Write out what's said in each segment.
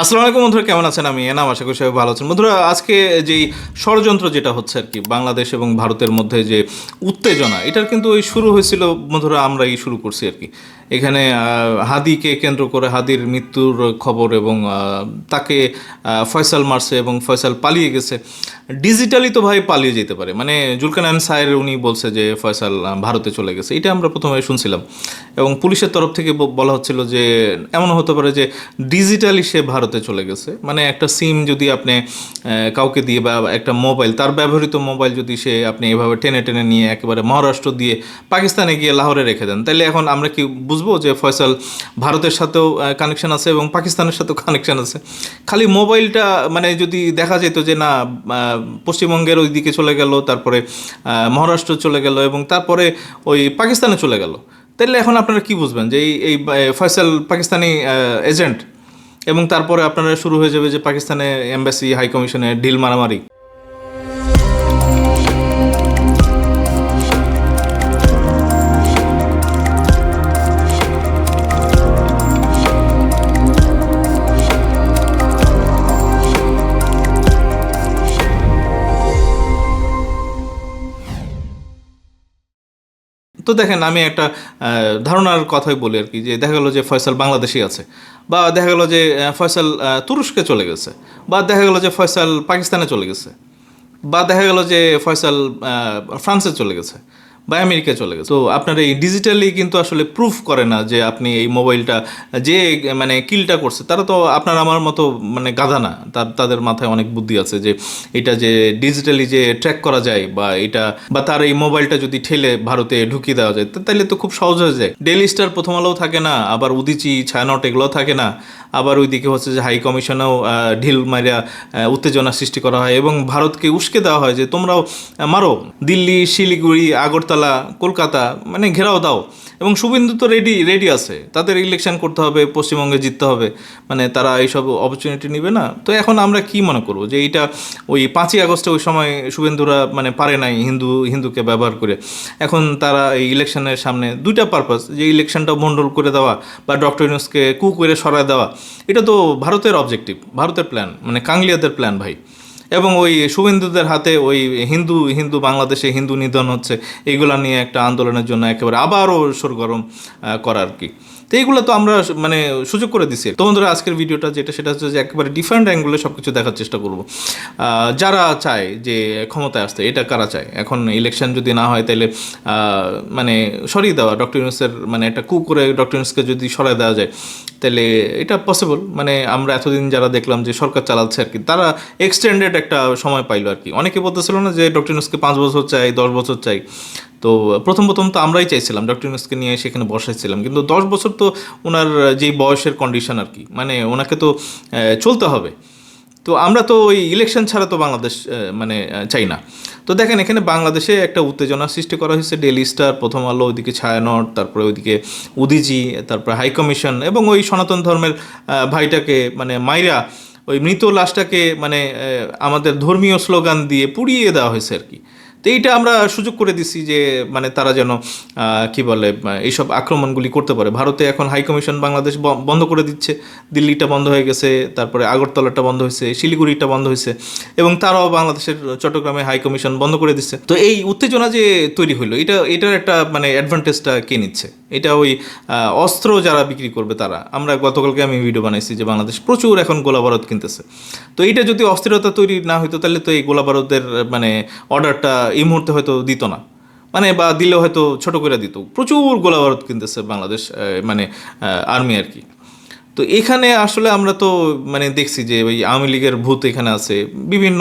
আসসালামু আলাইকুম বন্ধুরা, কেমন আছেন? আমি এনাম, আশা করি সবাই ভালো আছেন। বন্ধুরা, আজকে যেই ষড়যন্ত্র যেটা হচ্ছে আর কি বাংলাদেশ এবং ভারতের মধ্যে যে উত্তেজনা, এটার কিন্তু ওই শুরু হয়েছিল বন্ধুরা, আমরাই শুরু করছি আর কি। এখানে হাদিকে কেন্দ্র করে হাদির মৃত্যুর খবর এবং তাকে ফয়সাল মারছে এবং ফয়সাল পালিয়ে গেছে। ডিজিটালি তো ভাই পালিয়ে যেতে পারে, মানে জুলকানাইন সায়ের উনি বলছে যে ফয়সাল ভারতে চলে গেছে, এটা আমরা প্রথমে শুনছিলাম। এবং পুলিশের তরফ থেকে বলা হচ্ছিল যে এমন হতে পারে যে ডিজিটালি সে ভারতে চলে গেছে, মানে একটা সিম যদি আপনি কাউকে দিয়ে বা একটা মোবাইল, তার ব্যবহৃত মোবাইল যদি সে আপনি এভাবে টেনে টেনে নিয়ে একেবারে মহারাষ্ট্র দিয়ে পাকিস্তানে গিয়ে লাহোরে রেখে দেন, তাহলে এখন আমরা কি বুঝবো যে ফয়সাল ভারতের সাথেও কানেকশন আছে এবং পাকিস্তানের সাথেও কানেকশন আছে? খালি মোবাইলটা মানে যদি দেখা যেত যে না, পশ্চিমবঙ্গের ওই দিকে চলে গেল, তারপরে মহারাষ্ট্র চলে গেল এবং তারপরে ওই পাকিস্তানে চলে গেল, তাহলে এখন আপনারা কি বুঝবেন যে এই এই ফয়সাল পাকিস্তানি এজেন্ট? এবং তারপরে আপনারা শুরু হয়ে যাবে যে পাকিস্তানে এম্বাসি হাই কমিশনে ঢিল মারামারি। তো দেখেন, আমি একটা ধারণার কথাই বলি আর কি, যে দেখা গেলো যে ফয়সাল বাংলাদেশি আছে, বা দেখা গেলো যে ফয়সাল তুরস্কে চলে গেছে, বা দেখা গেলো যে ফয়সাল পাকিস্তানে চলে গেছে, বা দেখা গেল যে ফয়সাল ফ্রান্সে চলে গেছে বা আমেরিকায় চলে গেছে। তো আপনার এই ডিজিটালি কিন্তু আসলে প্রুফ করে না যে আপনি এই মোবাইলটা যে মানে কিলটা করছে তারা তো আপনার আমার মতো মানে গাধা না, তাদের মাথায় অনেক বুদ্ধি আছে যে এটা যে ডিজিটালি যে ট্র্যাক করা যায়, বা এটা বা তার এই মোবাইলটা যদি ঠেলে ভারতে ঢুকিয়ে দেওয়া যায়, তাহলে তো খুব সহজ হয়ে যায়। ডেইলি স্টার, প্রথম আলোও থাকে না, আবার উদিচি, ছায়ানট এগুলোও থাকে না, আবার ওইদিকে হচ্ছে যে হাই কমিশনেও ঢিল মারিয়া উত্তেজনা সৃষ্টি করা হয় এবং ভারতকে উস্কে দেওয়া হয় যে তোমরাও মারো, দিল্লি, শিলিগুড়ি, আগরতলা, কলকাতা মানে ঘেরাও দাও। এবং শুভেন্দু তো রেডি রেডি আছে, তাদের ইলেকশন করতে হবে, পশ্চিমবঙ্গে জিততে হবে, মানে তারা এইসব অপরচুনিটি নেবে না। তো এখন আমরা কি মনে করবো যে এইটা ওই 5ই আগস্টে ওই সময় শুভেন্দুরা মানে পারে নাই হিন্দুকে ব্যবহার করে, এখন তারা এই ইলেকশনের সামনে দুইটা পারপাস, যে ইলেকশনটা মন্ডল করে দেওয়া বা ডক্টর ইউনূসকে কু করে সরায় দেওয়া, এটা তো ভারতের অবজেক্টিভ, ভারতের প্ল্যান, মানে কাংলিয়াদের প্ল্যান ভাই। এবং ওই শুভেন্দুদের হাতে ওই হিন্দু হিন্দু বাংলাদেশে হিন্দু নিধন হচ্ছে, এইগুলা নিয়ে একটা আন্দোলনের জন্য একেবারে আবারও সরগরম করা আর কি। তো এইগুলো তো আমরা মানে সুযোগ করে দিছি। তো বন্ধুরা, আজকের ভিডিওটা যেটা সেটা হচ্ছে যে একেবারে ডিফারেন্ট অ্যাঙ্গুলে সব কিছু দেখার চেষ্টা করব। যারা চায় যে ক্ষমতায় আসতে, এটা কারা চায়? এখন ইলেকশন যদি না হয় তাহলে মানে সরিয়ে দেওয়া ডক্টর ইউনূসের, মানে একটা কু করে ডক্টর ইউনূসকে যদি সরাই দেওয়া যায়, তাহলে এটা পসিবল। মানে আমরা এতদিন যারা দেখলাম যে সরকার চালাচ্ছে আর কি, তারা এক্সটেন্ডেড একটা সময় পাইলো আর কি। অনেকে বলতেছিল না যে ডক্টর ইউনূসকে 5 বছর চাই, 10 বছর চাই। তো প্রথম প্রথম তো আমরাই চাইছিলাম, ডক্টর ইউনূসকে নিয়ে সেখানে বসাইছিলাম, কিন্তু 10 বছর তো ওনার যেই বয়সের কন্ডিশন আর কি, মানে ওনাকে তো চলতে হবে। তো আমরা তো ওই ইলেকশন ছাড়া তো বাংলাদেশ মানে চাই না। তো দেখেন, এখানে বাংলাদেশে একটা উত্তেজনা সৃষ্টি করা হয়েছে। ডেইলি স্টার, প্রথম আলো, ওইদিকে ছায়ানট, তারপরে ওইদিকে উদিজি, তারপরে হাই কমিশন এবং ওই সনাতন ধর্মের ভাইটাকে মানে মাইরা ওই মৃত লাশটাকে মানে আমাদের ধর্মীয় স্লোগান দিয়ে পুড়িয়ে দেওয়া হয়েছে আর কি। তো এইটা আমরা সুযোগ করে দিছি যে মানে তারা যেন কি বলে এইসব আক্রমণগুলি করতে পারে। ভারতে এখন হাই কমিশন বাংলাদেশ বন্ধ করে দিচ্ছে, দিল্লিটা বন্ধ হয়ে গেছে, তারপরে আগরতলাটা বন্ধ হয়েছে, শিলিগুড়িটা বন্ধ হয়েছে, এবং তারাও বাংলাদেশের চট্টগ্রামে হাই কমিশন বন্ধ করে দিচ্ছে। তো এই উত্তেজনা যে তৈরি হইলো, এটার একটা মানে অ্যাডভান্টেজটা কে নিচ্ছে? এটা ওই অস্ত্র যারা বিক্রি করবে তারা। আমরা গতকালকে আমি ভিডিও বানাইছি যে বাংলাদেশ প্রচুর এখন গোলাবারুদ কিনতেছে। তো এইটা যদি অস্থিরতা তৈরি না হইতো, তাহলে তো এই গোলাবারুদের মানে অর্ডারটা এই মুহূর্তে হয়তো দিত না, মানে বা দিলেও হয়তো ছোট করে দিত। প্রচুর গোলাবারুদ কিনতেছে বাংলাদেশ মানে আর্মি আর কি। তো এখানে আসলে আমরা তো মানে দেখছি যে ওই আওয়ামী লীগের ভূত এখানে আছে, বিভিন্ন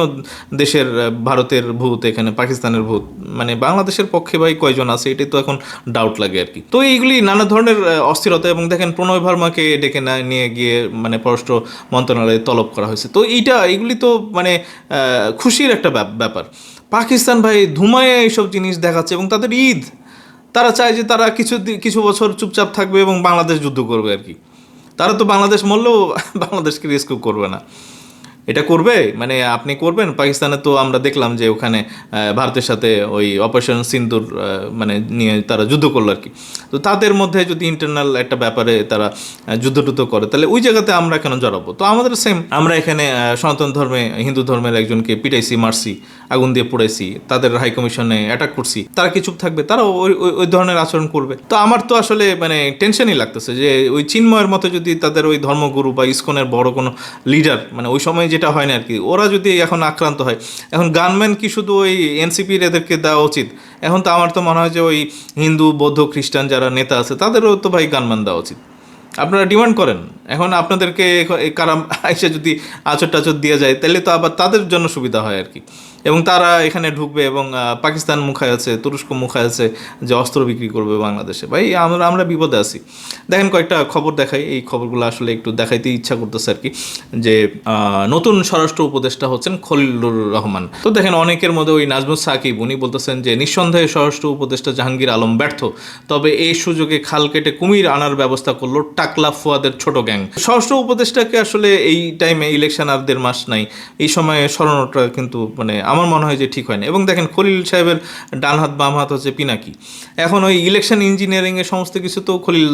দেশের ভারতের ভূত এখানে, পাকিস্তানের ভূত, মানে বাংলাদেশের পক্ষে ভাই কয়জন আছে এটাই তো এখন ডাউট লাগে আর কি। তো এইগুলি নানা ধরনের অস্থিরতা, এবং দেখেন প্রণয় ভার্মাকে ডেকে নিয়ে গিয়ে মানে পররাষ্ট্র মন্ত্রণালয়ে তলব করা হয়েছে। তো এইগুলি তো মানে খুশির একটা ব্যাপার। পাকিস্তান ভাই ধুমায় এইসব জিনিস দেখাচ্ছে, এবং তাদের ঈদ, তারা চায় যে তারা কিছু বছর চুপচাপ থাকবে এবং বাংলাদেশ যুদ্ধ করবে আর কি। তারা তো বাংলাদেশ মরলেও বাংলাদেশকে রেস্কিউ করবে না। এটা করবে, মানে আপনি করবেন? পাকিস্তানে তো আমরা দেখলাম যে ওখানে ভারতের সাথে ওই অপারেশন সিন্দুর মানে নিয়ে তারা যুদ্ধ করলো আর কি। তো তাদের মধ্যে যদি ইন্টারনাল একটা ব্যাপারে তারা যুদ্ধ টুদ্ধ করে, তাহলে ওই জায়গাতে আমরা কেন জড়াবো? তো আমাদের সেম, আমরা এখানে সনাতন ধর্মে হিন্দু ধর্মের একজনকে পিটাইছি, মারছি, আগুন দিয়ে পোড়াইছি, তাদের হাই কমিশনে অ্যাটাক করছি, তারা কি চুপ থাকবে? তারাও ওই ওই ধরনের আচরণ করবে। তো আমার তো আসলে মানে টেনশনই লাগতেছে যে ওই চিন্ময়ের মতো যদি তাদের ওই ধর্মগুরু বা ইসকনের বড় কোনো লিডার, মানে ওই সময় যেটা হয় না আর কি, ওরা যদি এখন আক্রান্ত হয়, এখন গানম্যান কি শুধু ওই এনসিপির এদেরকে দেওয়া উচিত? এখন তো আমার তো মনে হয় যে ওই হিন্দু বৌদ্ধ খ্রিস্টান যারা নেতা আছে তাদেরও তো ভাই গানম্যান দেওয়া উচিত। আপনারা ডিমান্ড করেন, এখন আপনাদেরকে কারা এসে যদি আচর টাচর দিয়ে যায়, তাহলে তো আবার তাদের জন্য সুবিধা হয় আর কি। এবং তারা এখানে ঢুকবে এবং পাকিস্তান মুখায় আছে, তুরস্ক মুখায় আছে যে অস্ত্র বিক্রি করবে বাংলাদেশে। ভাই আমরা আমরা বিপদে আছি। দেখেন কয়েকটা খবর দেখাই, এই খবরগুলো আসলে একটু দেখাইতে ইচ্ছা করতেছে আর কি, যে নতুন স্বরাষ্ট্র উপদেষ্টা হচ্ছেন খলিলুর রহমান। তো দেখেন অনেকের মধ্যে ওই নাজমুস সাকিব উনি বলতেছেন যে নিঃসন্দেহে স্বরাষ্ট্র উপদেষ্টা জাহাঙ্গীর আলম ব্যর্থ, তবে এই সুযোগে খাল কেটে কুমির আনার ব্যবস্থা করলো টাকলা ফুয়াদের ছোট গ্যাং। স্বরাষ্ট্র উপদেষ্টাকে আসলে এই টাইমে ইলেকশন আর 1.5 মাস নাই, এই সময়ে সরানোটা কিন্তু মানে আমার মনে হয় যে ঠিক হয় না। এবং দেখেন খলিল সাহেবের ডান হাত বাম হাত হচ্ছে পিনাকি। এখন ওই ইলেকশন ইঞ্জিনিয়ারিংয়ের সমস্ত কিছু তো খলিল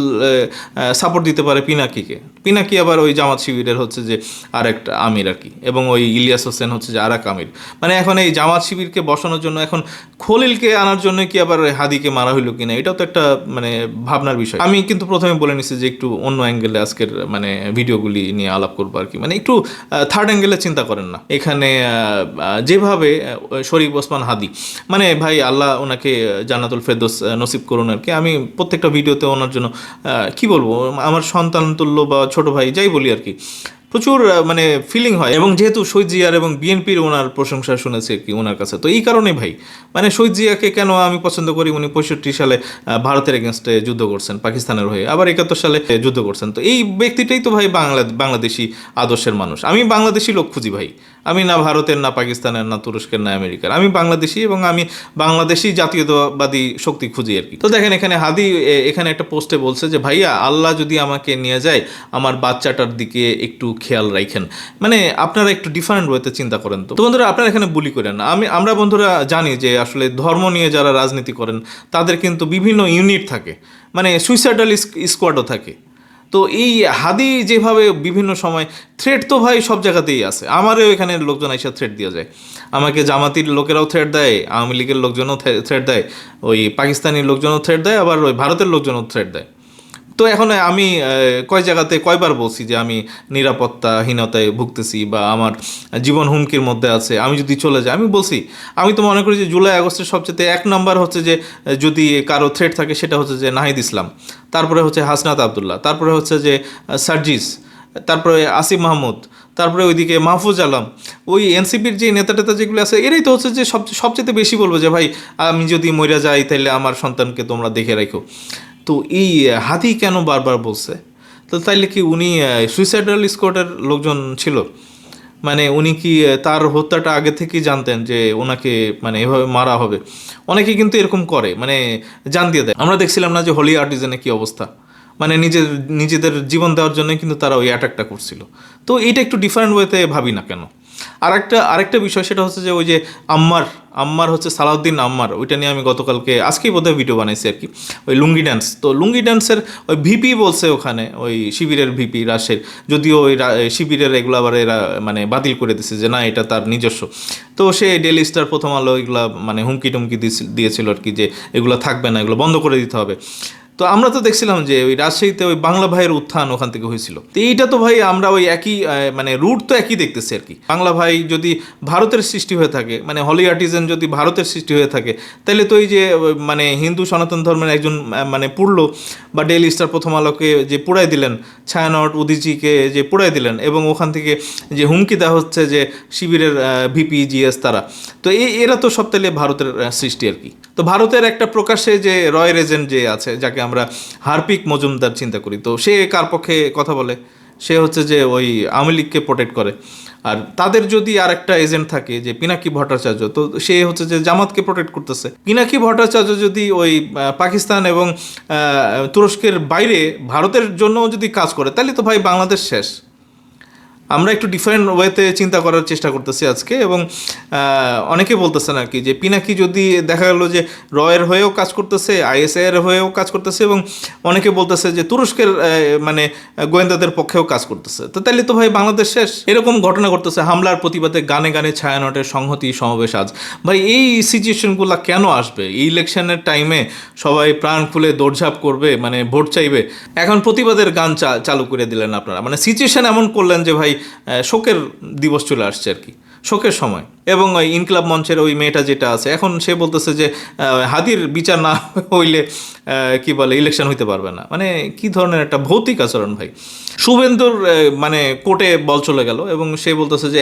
সাপোর্ট দিতে পারে পিনাকিকে। পিনাকি আবার ওই জামাত শিবিরের হচ্ছে যে আরেকটা আমির আর কি, এবং ওই ইলিয়াস হোসেন হচ্ছে যে আরেক আমির। মানে এখন এই জামাত শিবিরকে বসানোর জন্য এখন খলিলকে আনার জন্য কি আবার হাদিকে মারা হইলো কিনা, এটাও তো একটা মানে ভাবনার বিষয়। আমি কিন্তু প্রথমে বলে নিছি যে একটু অন্য অ্যাঙ্গেলে আজকের মানে ভিডিওগুলি নিয়ে আলাপ করবো আর কি, মানে একটু থার্ড অ্যাঙ্গেলে চিন্তা করেন না। এখানে যেভাবে শরীফ ওসমান হাদি, মানে ভাই আল্লাহ ওনাকে জান্নাতুল ফেরদৌস নসিব করুন আর কি। আমি প্রত্যেকটা ভিডিওতে ওনার জন্য কি বলবো, আমার সন্তান তুল্য বা ছোট ভাই যাই বলি আর কি, প্রচুর মানে ফিলিং হয়। এবং যেহেতু শহীদ জিয়ার এবং বিএনপির ওনার প্রশংসা শুনেছে কি ওনার কাছে, তো এই কারণে ভাই মানে শহীদ জিয়াকে কেন আমি পছন্দ করি, উনি 65 সালে ভারতের এগেনস্টে যুদ্ধ করছেন পাকিস্তানের হয়ে, আবার 71 সালে যুদ্ধ করছেন। তো এই ব্যক্তিটাই তো ভাই বাংলাদেশি আদর্শের মানুষ। আমি বাংলাদেশি লোক খুঁজি ভাই, আমি না ভারতের, না পাকিস্তানের, না তুরস্কের, না আমেরিকার, আমি বাংলাদেশি, এবং আমি বাংলাদেশি জাতীয়তাবাদী শক্তি খুঁজি আর কি। তো দেখেন এখানে হাদি এখানে একটা পোস্টে বলছে যে ভাইয়া আল্লাহ যদি আমাকে নিয়ে যায়, আমার বাচ্চাটার দিকে একটু খেয়াল রাখেন। মানে আপনারা একটু ডিফারেন্ট ওয়েতে চিন্তা করেন। তো বন্ধুরা আপনারা এখানে বুলি করেন না। আমরা বন্ধুরা জানি যে আসলে ধর্ম নিয়ে যারা রাজনীতি করেন তাদের কিন্তু বিভিন্ন ইউনিট থাকে, মানে সুইসাইডাল স্কোয়াডও থাকে। তো এই হাদি যেভাবে বিভিন্ন সময় থ্রেট, তো ভাই সব জায়গাতেই আছে। আমারও এখানে লোকজন এসে থ্রেট দিয়ে যায়, আমাকে জামাতির লোকেরাও থ্রেট দেয়, আওয়ামী লীগের লোকজনও থ্রেট দেয়, ওই পাকিস্তানি লোকজনও থ্রেট দেয়, আবার ওই ভারতের লোকজনও থ্রেট দেয়। তো এখন আমি কয় জায়গাতে কয়বার বলছি যে আমি নিরাপত্তাহীনতায় ভুগতেছি বা আমার জীবন হুমকির মধ্যে আছে, আমি যদি চলে যাই। আমি বলছি, আমি তো মনে করি যে জুলাই আগস্টের সবচেয়ে 1 নম্বর হচ্ছে যে যদি কারো থ্রেট থাকে সেটা হচ্ছে যে নাহিদ ইসলাম, তারপরে হচ্ছে হাসনাত আবদুল্লাহ, তারপরে হচ্ছে যে সার্জিস, তারপরে আসিফ মাহমুদ, তারপরে ওইদিকে মাহফুজ আলম, ওই এনসিপির যে নেতা টেতা যেগুলো আছে, এরাই তো হচ্ছে যে সবচেয়ে বেশি বলবো যে ভাই আমি যদি মরে যাই তাহলে আমার সন্তানকে তোমরা দেখে রাখো। তো এই হাদি কেন বারবার বলছে? তো তাইলে কি উনি সুইসাইডাল স্কোয়াডের লোকজন ছিল? মানে উনি কি তার হত্যাটা আগে থেকেই জানতেন যে ওনাকে মানে এভাবে মারা হবে? অনেকে কিন্তু এরকম করে, মানে জান দিয়ে দেয়। আমরা দেখছিলাম না যে হলি আর্টিজানে কি অবস্থা, মানে নিজেদের জীবন দেওয়ার জন্য কিন্তু তারা ওই অ্যাটাকটা করছিল। তো এইটা একটু ডিফারেন্ট ওয়েতে ভাবি না কেন? আরেকটা বিষয় সেটা হচ্ছে যে ওই যে আম্মার হচ্ছে সালাউদ্দিন আম্মার, ওইটা নিয়ে আমি আজকেই বোধহয় ভিডিও বানাইছি আর কি, ওই লুঙ্গি ড্যান্স। তো লুঙ্গি ড্যান্সের ওই ভিপি বলছে ওখানে, ওই শিবিরের ভিপি রাজশাহীর, যদিও ওই শিবিরের এগুলো আবার এরা মানে বাতিল করে দিছে যে না এটা তার নিজস্ব। তো সে ডেইলি স্টার, প্রথম আলো এগুলা মানে হুমকি টুমকি দিয়েছিল আর কি, যে এগুলো থাকবে না, এগুলো বন্ধ করে দিতে হবে। তো আমরা তো দেখছিলাম যে ওই রাজশাহীতে ওই বাংলা ভাইয়ের উত্থান ওখান থেকে হয়েছিল। তো এইটা তো ভাই আমরা ওই একই মানে রুট তো একই দেখতেছি আর কি। বাংলা ভাই যদি ভারতের সৃষ্টি হয়ে থাকে, মানে হলি আর্টিজান যদি ভারতের সৃষ্টি হয়ে থাকে, তাহলে তো এই যে মানে হিন্দু সনাতন ধর্মের একজন মানে পুড়লো, বা ডেইলি স্টার, প্রথম আলোকে যে পুড়াই দিলেন, ছায়ানট উদিচিকে যে পুড়াই দিলেন, এবং ওখান থেকে যে হুমকি দেওয়া হচ্ছে যে শিবিরের ভিপি জিএস তারা, তো এরা তো সব তাহলে ভারতের সৃষ্টি আর কি। তো ভারতের একটা প্রকাশ্যে যে রয়ের এজেন্ট যে আছে, যাকে আমরা হার্পিক মজুমদার চিন্তা করি, তো সে কার পক্ষে কথা বলে? সে হচ্ছে যে ওই আওয়ামী লীগকে প্রোটেক্ট করে। আর তাদের যদি আর একটা এজেন্ট থাকে যে পিনাকি ভট্টাচার্য, তো সে হচ্ছে যে জামাতকে প্রোটেক্ট করতেছে। পিনাকি ভট্টাচার্য যদি ওই পাকিস্তান এবং তুরস্কের বাইরে ভারতের জন্য যদি কাজ করে, তাহলে তো ভাই বাংলাদেশ শেষ। আমরা একটু ডিফারেন্ট ওয়েতে চিন্তা করার চেষ্টা করতেছি আজকে, এবং অনেকে বলতেছেন আর কি যে পিনাকি যদি দেখা গেল যে রয়ের হয়েও কাজ করতেছে, আইএসআই এর হয়েও কাজ করতেছে, এবং অনেকে বলতেছে যে তুরস্কের মানে গোয়েন্দাদের পক্ষেও কাজ করতেছে, তো তাইলে তো ভাই বাংলাদেশ শেষ। এরকম ঘটনা করতেছে, হামলার প্রতিবাদে গানে গানে ছায়ানটের সংহতি সমাবেশ আজ। ভাই এই সিচুয়েশনগুলো কেন আসবে? এই ইলেকশনের টাইমে সবাই প্রাণ খুলে দৌড়ঝাঁপ করবে, মানে ভোট চাইবে, এখন প্রতিবাদের গান চালু করে দিলেন আপনারা। মানে সিচুয়েশন এমন করলেন যে ভাই শোকের দিবস চলে আসছে আর কি, শোকের সময়। এবং ওই ইনকিলাব মঞ্চের ওই মেয়েটা যেটা আছে, এখন সে বলতেছে যে হাদির বিচার না হইলে কি বলে ইলেকশন হইতে পারবে না। মানে কি ধরনের একটা ভৌতিক আচরণ ভাই। শুভেন্দুর মানে কোর্টে বল চলে গেল, এবং সে বলতেছে যে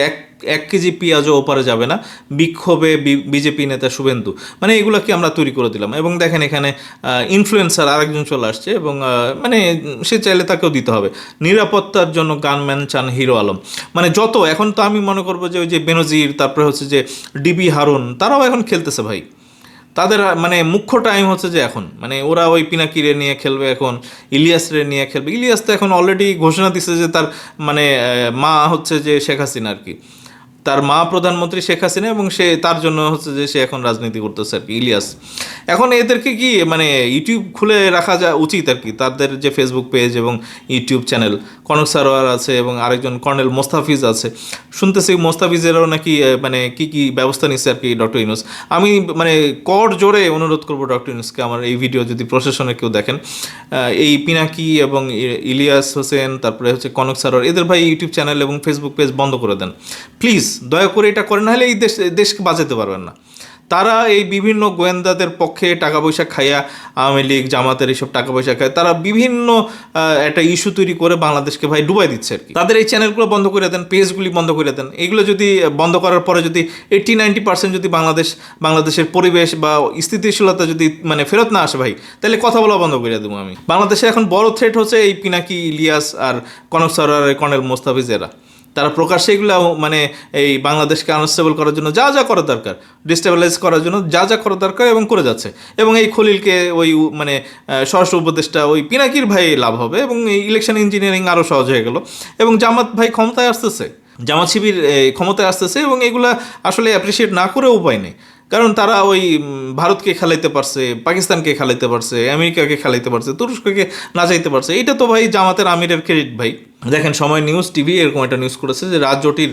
এক কেজি পেঁয়াজও ওপারে যাবে না, বিক্ষোভে বিজেপি নেতা শুভেন্দু। মানে এগুলো কি আমরা তৈরি করে দিলাম। এবং দেখেন এখানে ইনফ্লুয়েন্সার আরেকজন চলে আসছে, এবং মানে সে চাইলে তাকেও দিতে হবে। নিরাপত্তার জন্য গানম্যান চান হিরো আলম। মানে যত এখন তো আমি মনে করবো যে ওই যে বেনজির, তারপরে হচ্ছে যে ডিবি হারুন, তারাও এখন খেলতেছে ভাই। তাদের মানে মুখ্য টাইম হচ্ছে যে এখন, মানে ওরা ওই পিনাকিরে নিয়ে খেলবে, এখন ইলিয়াসরে নিয়ে খেলবে। ইলিয়াস তো এখন অলরেডি ঘোষণা দিচ্ছে যে তার মানে মা হচ্ছে যে শেখ হাসিনা আর কি, তার মা প্রধানমন্ত্রী শেখ হাসিনা, এবং সে তার জন্য হচ্ছে যে সে এখন রাজনীতি করতেছে আর কি ইলিয়াস। এখন এদেরকে কি মানে ইউটিউব খুলে রাখা যা উচিত আর কি, তাদের যে ফেসবুক পেজ এবং ইউটিউব চ্যানেল। কনক সারোয়ার আছে এবং আরেকজন কর্নেল মোস্তাফিজ আছে, শুনতেছি মোস্তাফিজেরও নাকি মানে কি ব্যবস্থা নিচ্ছে আর কি ডক্টর ইউনূস। আমি মানে কর জোরে অনুরোধ করবো ডক্টর ইউনূসকে, আমার এই ভিডিও যদি প্রশাসনে কেউ দেখেন, এই পিনাকি এবং ইলিয়াস হোসেন, তারপরে হচ্ছে কনক সারোয়ার, এদের ভাই ইউটিউব চ্যানেল এবং ফেসবুক পেজ বন্ধ করে দেন প্লিজ, দয়া করে এটা করেন, নাহলে এই দেশকে বাঁচাতে পারবেন না। তারা এই বিভিন্ন গোয়েন্দাদের পক্ষে টাকা পয়সা খাইয়া, আওয়ামী লীগ জামাতের এইসব টাকা পয়সা খায়, তারা বিভিন্ন একটা ইস্যু তৈরি করে বাংলাদেশকে ভাই ডুবাই দিচ্ছে আর কি। তাদের এই চ্যানেলগুলো বন্ধ করে দেন, পেজগুলি বন্ধ করে দেন। এগুলো যদি বন্ধ করার পরে যদি 80-90% যদি বাংলাদেশের পরিবেশ বা স্থিতিশীলতা যদি মানে ফেরত না আসে ভাই, তাহলে কথা বলা বন্ধ করে দেবো আমি। বাংলাদেশে এখন বড় থ্রেট হচ্ছে এই পিনাকি, ইলিয়াস আর কনক সারোয়ার, কর্নেল মোস্তাফিজেরা। তারা প্রকাশ্যে এগুলো মানে এই বাংলাদেশকে আনস্টেবল করার জন্য যা যা করা দরকার, ডিস্টেবিলাইজ করার জন্য যা যা করা দরকার এবং করে যাচ্ছে। এবং এই খলিলকে ওই মানে স্বরাষ্ট্র উপদেষ্টা ওই পিনাকির ভাই লাভ হবে, এবং এই ইলেকশন ইঞ্জিনিয়ারিং আরও সহজ হয়ে গেল। এবং জামাত ভাই ক্ষমতায় আসতেছে, জামাত শিবির ক্ষমতায় আসতেছে, এবং এগুলা আসলে অ্যাপ্রিসিয়েট না করেও উপায় নেই। কারণ তারা ওই ভারতকে খেলাইতে পারছে, পাকিস্তানকে খেলাইতে পারছে, আমেরিকাকে খেলাইতে পারছে, তুরস্ককে নাচাইতে পারছে। এটা তো ভাই জামাতের আমিরের ক্রেডিট ভাই। দেখেন সময় নিউজ টিভি এরকম একটা নিউজ করেছে যে রাজ্যটির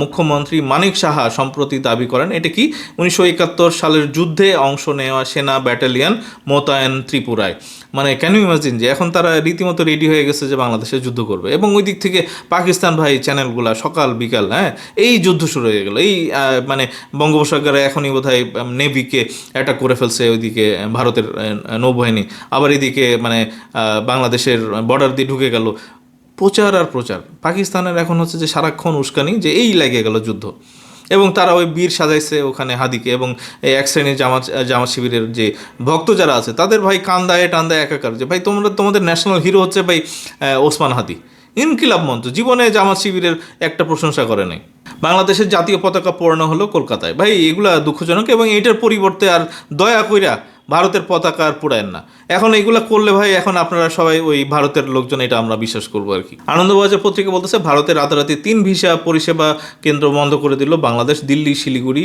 মুখ্যমন্ত্রী মানিক সাহা সম্প্রতি দাবি করেন এটি কি 1971 সালের যুদ্ধে অংশ নেওয়া সেনা ব্যাটালিয়ন মোতায়েন ত্রিপুরায়। মানে ক্যান ইউ ইমাজিন যে এখন তারা রীতিমতো রেডি হয়ে গেছে যে বাংলাদেশে যুদ্ধ করবে। এবং ওই দিক থেকে পাকিস্তান ভাই চ্যানেলগুলা সকাল বিকাল এই যুদ্ধ শুরু হয়ে গেল। এই মানে বঙ্গোপসাগরে এখনই বোধহয় নেভিকে অ্যাটাক করে ফেলছে ওইদিকে ভারতের নৌবাহিনী, আবার এদিকে মানে বাংলাদেশের বর্ডার দিয়ে ঢুকে গেল। প্রচার আর প্রচার। পাকিস্তানের এখন হচ্ছে যে সারাক্ষণ উস্কানি যে এই লেগে গেল যুদ্ধ, এবং তারা ওই বীর সাজাইছে ওখানে হাদিকে। এবং এই এক শ্রেণীর জামাত শিবিরের যে ভক্ত যারা আছে তাদের ভাই কান্দায় টান্দায় একাকার, যে ভাই তোমাদের ন্যাশনাল হিরো হচ্ছে ভাই ওসমান হাদি। ইনকিলাব মঞ্চ জীবনে জামাত শিবিরের একটা প্রশংসা করে নাই। বাংলাদেশের জাতীয় পতাকা পোড়ানো হলো কলকাতায়। ভাই এগুলা দুঃখজনক, এবং এইটার পরিবর্তে আর দয়া কইরা ভারতের পতাকা আর পোড়ায়েন না। এখন এগুলা করলে ভাই এখন আপনারা সবাই ওই ভারতের লোকজন, এটা আমরা বিশ্বাস করবো আর কি। আনন্দবাজার পত্রিকা বলতেছে ভারতের রাতারাতি 3 ভিসা পরিষেবা কেন্দ্র বন্ধ করে দিল বাংলাদেশ। দিল্লি, শিলিগুড়ি,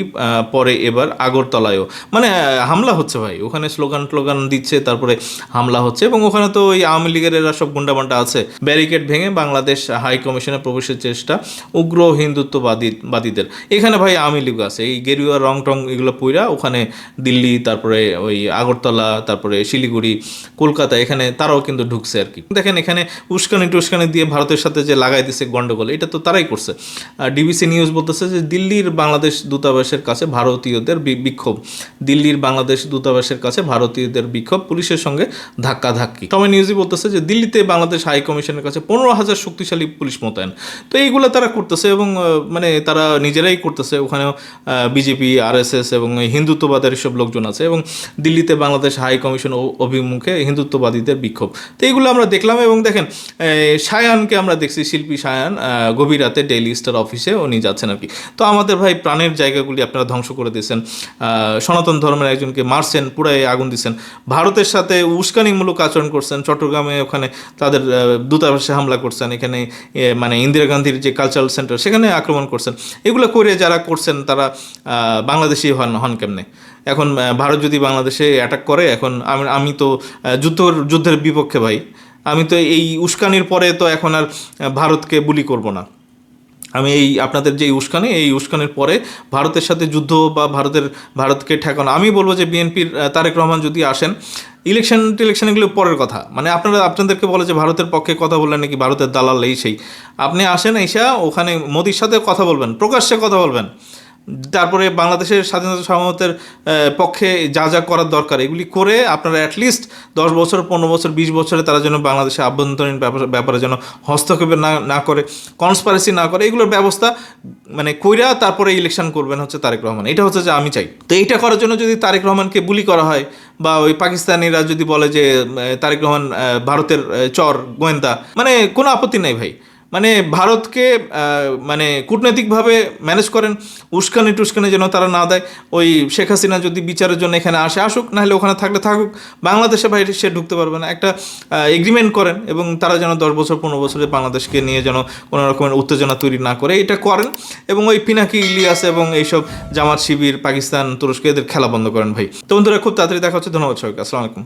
পরে এবার আগরতলায়ও মানে হামলা হচ্ছে ভাই। ওখানে স্লোগান দিচ্ছে, তারপরে হামলা হচ্ছে। এবং ওখানে তো ওই আওয়ামী লীগের এরা সব গুন্ডামান্ডা আছে। ব্যারিকেড ভেঙে বাংলাদেশ হাই কমিশনে প্রবেশের চেষ্টা উগ্র হিন্দুত্ববাদীদের। এখানে ভাই আওয়ামী লীগ আছে, এই গেরুয়া রং টং এগুলো পুইরা ওখানে দিল্লি, তারপরে ওই আগরতলা, তারপরে শিলিগুড়ি, কলকাতা, এখানে তারাও কিন্তু ঢুকছে আর কি। দেখেন এখানে উস্কানি দিয়ে ভারতের সাথে যে লাগাই দিচ্ছে গন্ডগোল, এটা তো তারাই করছে। ডিবিসি নিউজ বলতেছে যে দিল্লির বাংলাদেশ দূতাবাসের কাছে ভারতীয়দের বিক্ষোভ। দিল্লির বাংলাদেশ দূতাবাসের কাছে ভারতীয়দের বিক্ষোভ, পুলিশের সঙ্গে ধাক্কাধাক্কি। সময় নিউজই বলতেছে যে দিল্লিতে বাংলাদেশ হাই কমিশনের কাছে 15,000 শক্তিশালী পুলিশ মোতায়েন। তো এইগুলো তারা করতেছে, এবং মানে তারা নিজেরাই করতেছে। ওখানেও বিজেপি, আরএসএস এবং হিন্দুত্ববাদের সব লোকজন আছে। এবং দিল্লি দিল্লিতে বাংলাদেশ হাই কমিশন অভিমুখে হিন্দুত্ববাদীদের বিক্ষোভ। তো এইগুলো আমরা দেখলাম। এবং দেখেন সায়ানকে আমরা দেখছি, শিল্পী সায়ান গভীর রাতে ডেইলি স্টার অফিসে উনি যাচ্ছেন আর কি। তো আমাদের ভাই প্রাণের জায়গাগুলি আপনারা ধ্বংস করে দিয়েছেন, সনাতন ধর্মের একজনকে মারছেন, পুরাই আগুন দিচ্ছেন, ভারতের সাথে উস্কানিমূলক আচরণ করছেন, চট্টগ্রামে ওখানে তাদের দূতাবাসে হামলা করছেন, এখানে মানে ইন্দিরা গান্ধীর যে কালচারাল সেন্টার সেখানে আক্রমণ করছেন। এগুলো করে যারা করছেন তারা বাংলাদেশি হন কেমনে? এখন ভারত যদি বাংলাদেশে অ্যাটাক করে, এখন আমি তো যুদ্ধের বিপক্ষে ভাই। আমি তো এই উস্কানির পরে তো এখন আর ভারতকে বুলি করব না। আমি এই আপনাদের যে এই উস্কানির পরে ভারতের সাথে যুদ্ধ বা ভারতকে ঠেকানো, আমি বলবো যে বিএনপির তারেক রহমান যদি আসেন, ইলেকশন এগুলো পরের কথা। মানে আপনাদেরকে বলে যে ভারতের পক্ষে কথা বললেন নাকি ভারতের দালাল এই সেই। আপনি আসেন, এসে ওখানে মোদির সাথে কথা বলবেন, প্রকাশ্যে কথা বলবেন, তারপরে বাংলাদেশের স্বাধীনতা সার্বভৌমত্বের পক্ষে যা যা করার দরকার এগুলি করে আপনারা অ্যাটলিস্ট 10 বছর 15 বছর 20 বছরে তারা যেন বাংলাদেশের আভ্যন্তরীণ ব্যাপারে যেন হস্তক্ষেপ না করে, কনস্পারেসি না করে, এগুলোর ব্যবস্থা মানে কইরা তারপরে ইলেকশন করবেন হচ্ছে তারেক রহমান। এটা হচ্ছে যে আমি চাই। তো এইটা করার জন্য যদি তারেক রহমানকে বুলি করা হয়, বা ওই পাকিস্তানিরা যদি বলে যে তারেক রহমান ভারতের চর গোয়েন্দা, মানে কোনো আপত্তি নেই ভাই। মানে ভারতকে মানে কূটনৈতিকভাবে ম্যানেজ করেন, উস্কানি যেন তারা না দেয়। ওই শেখ হাসিনা যদি বিচারের জন্য এখানে আসুক, নাহলে ওখানে থাকুক, বাংলাদেশে বাইরে সে ঢুকতে পারবে না। একটা এগ্রিমেন্ট করেন এবং তারা যেন 10 বছর 15 বছরে বাংলাদেশকে নিয়ে যেন কোনো রকমের উত্তেজনা তৈরি না করে, এটা করেন। এবং ওই পিনাকি ইলিয়াস এবং এইসব জামাত শিবির, পাকিস্তান, তুরস্ক এদের খেলা বন্ধ করেন ভাই। তো বন্ধুরা, খুব তাড়াতাড়ি দেখা হচ্ছে। ধন্যবাদ সবাইকে। আসসালামু আলাইকুম।